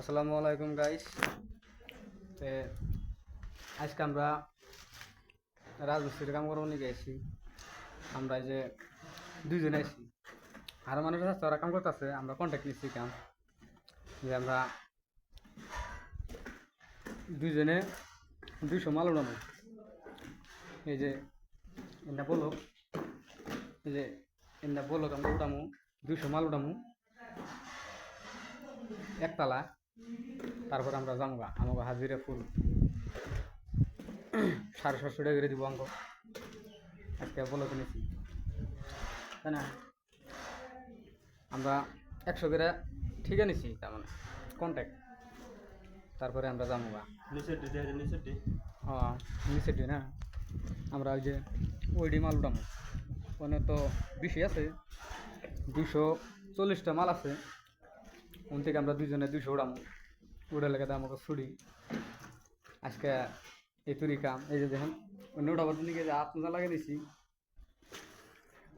আসসালামু আলাইকুম গাইস। আজকে আমরা রাজমিস্ত্রির কাম করবো নিয়ে গেছি। আমরা এই যে দুইজনে আইছি, আরো মানুষ আছে ওরা কাম করতেছে। আমরা কন্ট্যাক্ট নিচ্ছি কাম যে আমরা দুইজনে 200 মাল উড়াবো। এই যে এনা বলো, এই যে এনা বলো আমরা উড়ামু 200 মাল উড়ামু একতলা। তারপর আমরা জামগা আমাকে হাজিরা ফুল 750 টাকা করে দিব অঙ্ক। আজকে বলো কিনেছি, তাই না? আমরা 100 করে ঠিক নিছি, তার মানে কন্ট্যাক্ট। তারপরে আমরা জামগা নিচে না, আমরা ওই যে ওইডি মাল উঠামো। ওখানে তো বেশি আছে, 240টা মাল আছে। ওন থেকে আমরা দুজনে 200 উড়ামো। উড়ে লেগে আমাকে ছুড়ি আজকে এই তুরি কাম। এই যে দেখেন অন্য উঠাবার দিকে যে আপনার লাগিয়ে দিছি।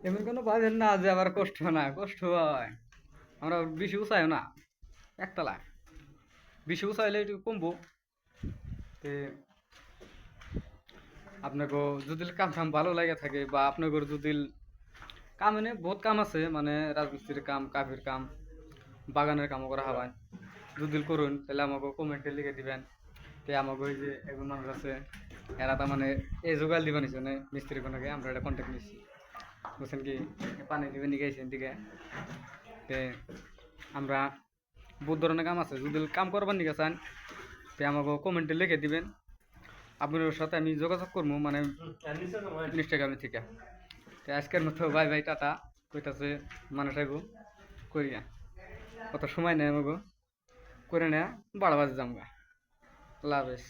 এমন কোনো ভাবেন না যে আবার কষ্ট না, কষ্ট হয়। আমরা বেশি উঁচাইও না, একতলা বেশি উঁচাইলে একটু কমবো। তে আপনাকে যদি কাম কাম ভালো লাগে থাকে বা আপনাকে যদি কাম এনে বহুত কাম আছে, মানে রাজমিস্ত্রির কাম, কাফির কাম, বাগানের কামও করা হবায়। যদি করুন তাহলে আমাকে কমেন্টে লিখে দিবেন। তে আমাকে ওই যে একজন মানুষ আছে, এরা তার মানে এই জোগাড় দিবেন হিসেবে মিস্ত্রি কোনকে আমরা এটা কন্ট্যাক্ট নিচ্ছি, বুঝছেন কি? পানি দিবেন নিয়ে গেছেন দিকে। তে আমরা বহুত ধরনের কাম আছে, যদি কাম করবার নিকে চান তে আমাকে কমেন্টে লিখে দিবেন। আপনার সাথে আমি যোগাযোগ করবো, মানে ইনস্টাগ্রামে থেকে। তো আজকের মতো বাই বাই, টাটা কইতাছে মানুষাগো করিয়া। কত সময় নেই আমাকে করে নেয়া, বাড়াবাজ জামগা। আল্লাহ হাফেজ।